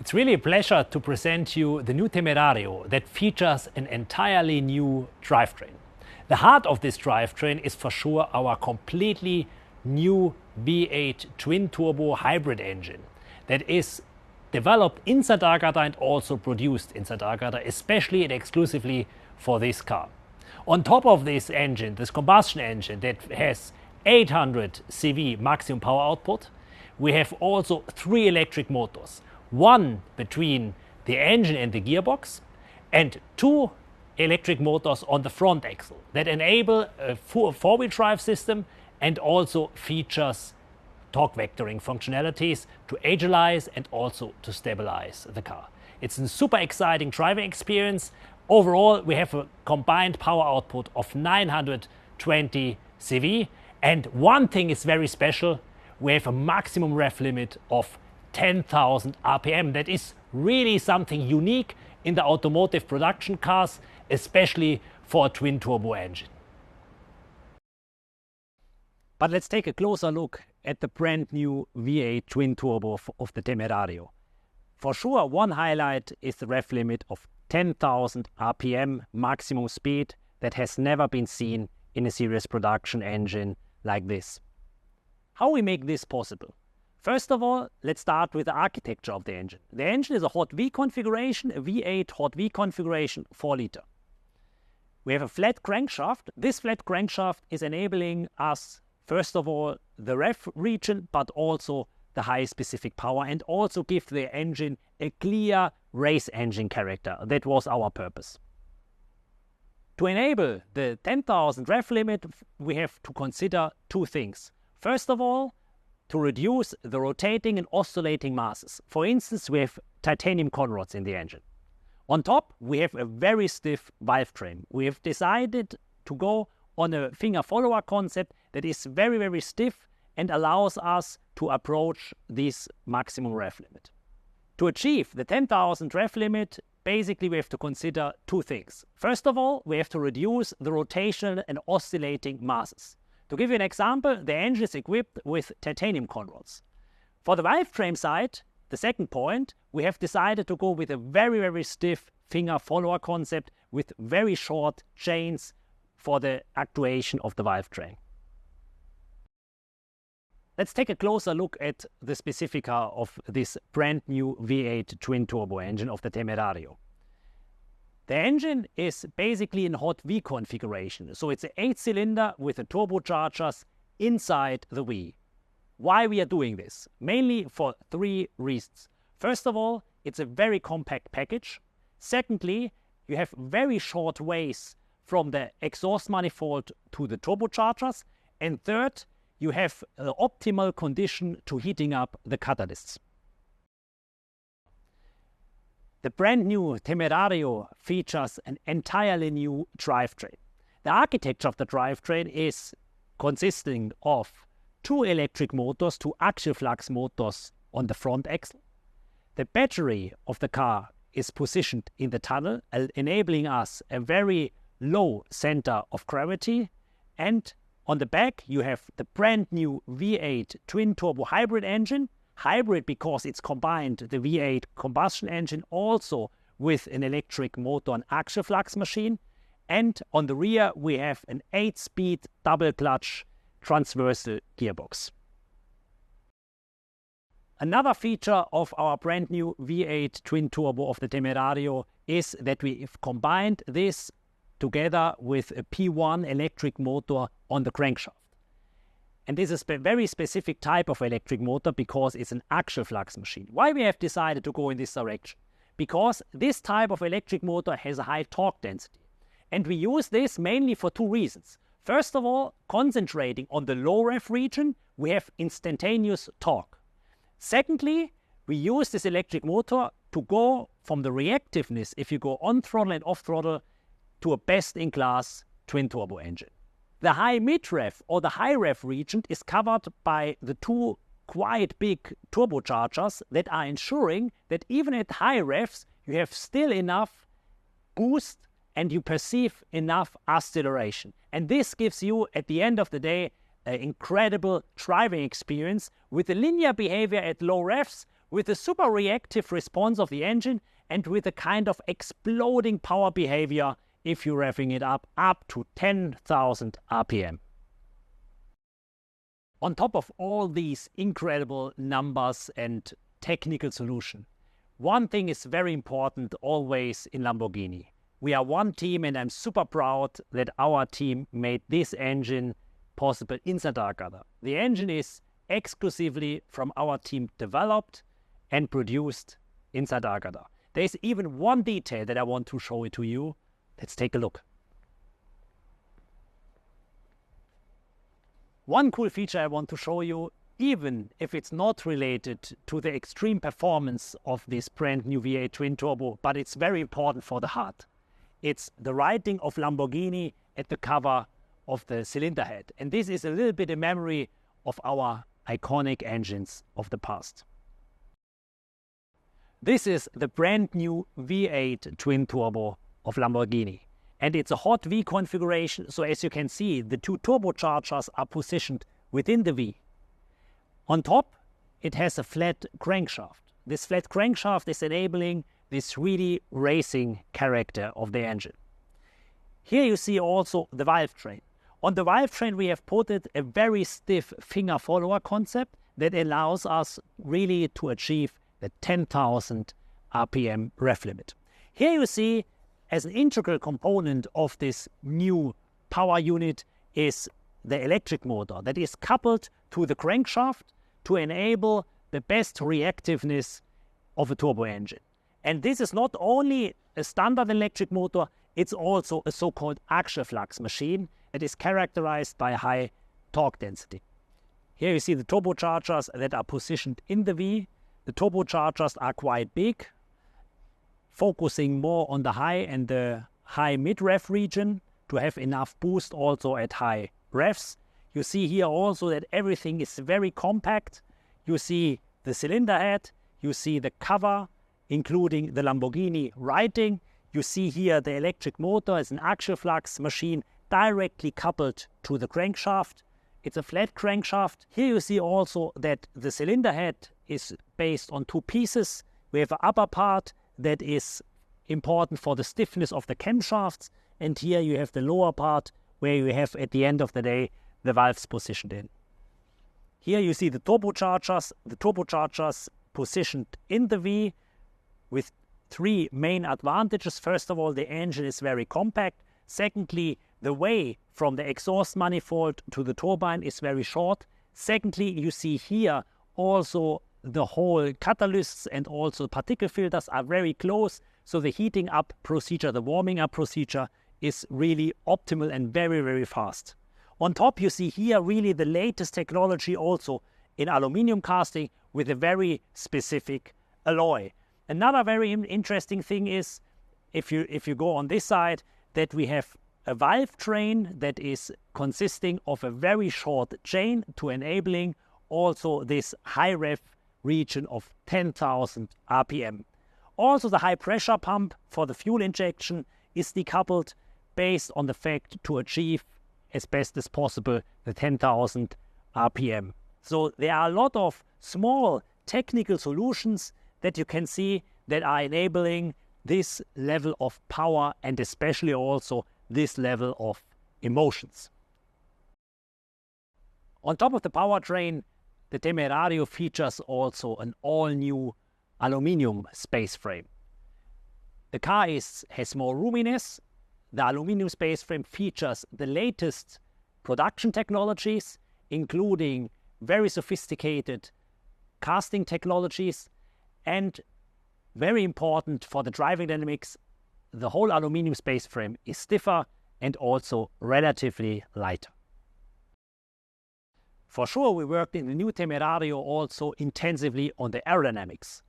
It's really a pleasure to present you the new Temerario that features an entirely new drivetrain. The heart of this drivetrain is for sure our completely new V8 twin-turbo hybrid engine that is developed in Sant'Agata and also produced in Sant'Agata, especially and exclusively for this car. On top of this engine, this combustion engine that has 800 CV maximum power output, we have also 3 electric motors. One between the engine and the gearbox, and 2 electric motors on the front axle that enable a four-wheel drive system and also features torque vectoring functionalities to agilize and also to stabilize the car. It's a super exciting driving experience. Overall, we have a combined power output of 920 CV, and one thing is very special: we have a maximum rev limit of 10,000 RPM. That is really something unique in the automotive production cars, especially for a twin-turbo engine. But let's take a closer look at the brand new V8 twin-turbo of the Temerario. For sure, one highlight is the rev limit of 10,000 RPM maximum speed that has never been seen in a series production engine like this. How we make this possible? First of all, let's start with the architecture of the engine. The engine is a hot V configuration, a V8 hot V configuration, 4 liter. We have a flat crankshaft. This flat crankshaft is enabling us, first of all, the rev region, but also the high specific power, and also give the engine a clear race engine character. That was our purpose. To enable the 10,000 rev limit, we have to consider 2 things. First of all, to reduce the rotating and oscillating masses. For instance, we have titanium conrods in the engine. On top, we have a very stiff valve train. We have decided to go on a finger follower concept that is very, very stiff and allows us to approach this maximum rev limit. To achieve the 10,000 rev limit, basically we have to consider 2 things. First of all, we have to reduce the rotational and oscillating masses. To give you an example, the engine is equipped with titanium conrods. For the valve train side, the second point, we have decided to go with a very, very stiff finger follower concept with very short chains for the actuation of the valve train. Let's take a closer look at the specifica of this brand new V8 twin-turbo engine of the Temerario. The engine is basically in hot V configuration, so it's an 8-cylinder with the turbochargers inside the V. Why we are doing this? Mainly for 3 reasons. First of all, it's a very compact package. Secondly, you have very short ways from the exhaust manifold to the turbochargers. And third, you have an optimal condition to heating up the catalysts. The brand new Temerario features an entirely new drivetrain. The architecture of the drivetrain is consisting of 2 electric motors, 2 axial flux motors on the front axle. The battery of the car is positioned in the tunnel, enabling us a very low center of gravity. And on the back, you have the brand new V8 twin-turbo hybrid engine. Hybrid because it's combined the V8 combustion engine also with an electric motor and axial flux machine. And on the rear, we have an 8-speed double clutch transversal gearbox. Another feature of our brand new V8 twin-turbo of the Temerario is that we have combined this together with a P1 electric motor on the crankshaft. And this is a very specific type of electric motor because it's an axial flux machine. Why we have decided to go in this direction? Because this type of electric motor has a high torque density. And we use this mainly for 2 reasons. First of all, concentrating on the low rev region, we have instantaneous torque. Secondly, we use this electric motor to go from the reactiveness, if you go on throttle and off throttle, to a best-in-class twin-turbo engine. The high mid-rev or the high rev region is covered by the 2 quite big turbochargers that are ensuring that even at high revs you have still enough boost and you perceive enough acceleration. And this gives you, at the end of the day, an incredible driving experience with a linear behavior at low revs, with a super reactive response of the engine and with a kind of exploding power behavior if you're revving it up to 10,000 RPM. On top of all these incredible numbers and technical solution, one thing is very important always in Lamborghini. We are one team, and I'm super proud that our team made this engine possible in Sant'Agata. The engine is exclusively from our team developed and produced in Sant'Agata. There's even one detail that I want to show it to you. Let's take a look. One cool feature I want to show you, even if it's not related to the extreme performance of this brand new V8 twin turbo, but it's very important for the heart. It's the writing of Lamborghini at the cover of the cylinder head. And this is a little bit a memory of our iconic engines of the past. This is the brand new V8 twin turbo of Lamborghini. And it's a hot V configuration, so as you can see, the two turbochargers are positioned within the V. On top, it has a flat crankshaft. This flat crankshaft is enabling this really racing character of the engine. Here you see also the valve train. On the valve train we have put it a very stiff finger follower concept that allows us really to achieve the 10,000 RPM rev limit. Here you see, as an integral component of this new power unit is the electric motor that is coupled to the crankshaft to enable the best reactiveness of a turbo engine. And this is not only a standard electric motor, it's also a so-called axial flux machine that is characterized by high torque density. Here you see the turbochargers that are positioned in the V. The turbochargers are quite big, focusing more on the high and the high mid-rev region to have enough boost also at high revs. You see here also that everything is very compact. You see the cylinder head, you see the cover, including the Lamborghini writing. You see here the electric motor as an axial flux machine directly coupled to the crankshaft. It's a flat crankshaft. Here you see also that the cylinder head is based on two pieces. We have an upper part that is important for the stiffness of the camshafts, and here you have the lower part where you have at the end of the day the valves positioned in. Here you see the turbochargers positioned in the V with three main advantages. First of all, the engine is very compact. Secondly, the way from the exhaust manifold to the turbine is very short. Secondly, you see here also the whole catalysts and also particle filters are very close, so the heating up procedure, the warming up procedure is really optimal and very, very fast. On top you see here really the latest technology also in aluminum casting with a very specific alloy. Another very interesting thing is, if you go on this side, that we have a valve train that is consisting of a very short chain to enabling also this high rev region of 10,000 RPM. Also the high pressure pump for the fuel injection is decoupled based on the fact to achieve as best as possible the 10,000 RPM. So there are a lot of small technical solutions that you can see that are enabling this level of power and especially also this level of emotions. On top of the powertrain, the Temerario features also an all-new aluminum space frame. The car has more roominess. The aluminum space frame features the latest production technologies, including very sophisticated casting technologies, and very important for the driving dynamics, the whole aluminum space frame is stiffer and also relatively lighter. For sure, we worked in the new Temerario also intensively on the aerodynamics.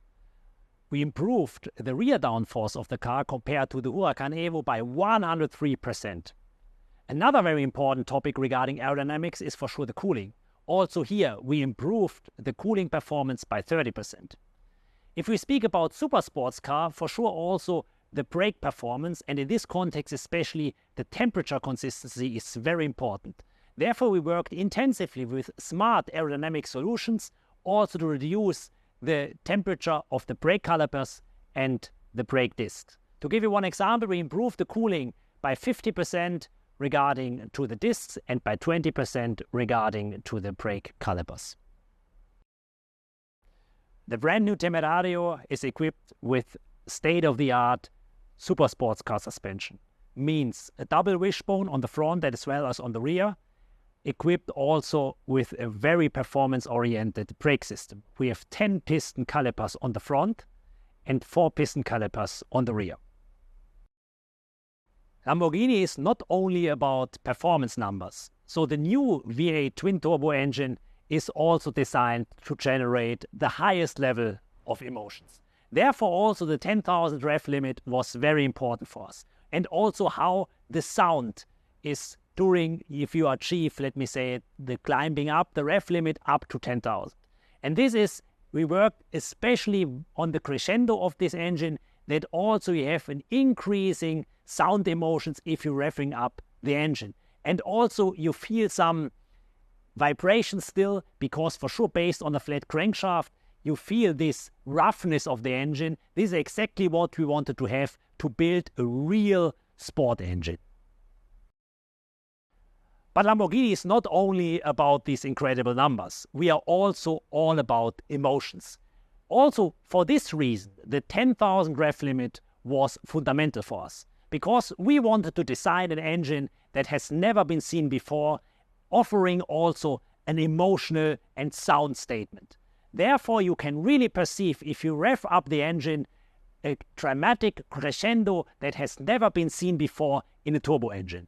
We improved the rear downforce of the car compared to the Huracan Evo by 103%. Another very important topic regarding aerodynamics is for sure the cooling. Also here, we improved the cooling performance by 30%. If we speak about super sports car, for sure also the brake performance, and in this context especially the temperature consistency is very important. Therefore we worked intensively with smart aerodynamic solutions also to reduce the temperature of the brake calipers and the brake discs. To give you one example, we improved the cooling by 50% regarding to the discs and by 20% regarding to the brake calipers. The brand new Temerario is equipped with state-of-the-art super sports car suspension. Means a double wishbone on the front as well as on the rear, equipped also with a very performance-oriented brake system. We have 10 piston calipers on the front and 4 piston calipers on the rear. Lamborghini is not only about performance numbers, so the new V8 twin-turbo engine is also designed to generate the highest level of emotions. Therefore, also the 10,000 rev limit was very important for us. And also how the sound is during, if you achieve, let me say, the climbing up the rev limit up to 10,000. And this is, we work especially on the crescendo of this engine, that also you have an increasing sound emotions if you're revving up the engine. And also you feel some vibration still, because for sure based on a flat crankshaft, you feel this roughness of the engine. This is exactly what we wanted to have to build a real sport engine. But Lamborghini is not only about these incredible numbers. We are also all about emotions. Also, for this reason, the 10,000 rev limit was fundamental for us, because we wanted to design an engine that has never been seen before, offering also an emotional and sound statement. Therefore, you can really perceive, if you rev up the engine, a dramatic crescendo that has never been seen before in a turbo engine.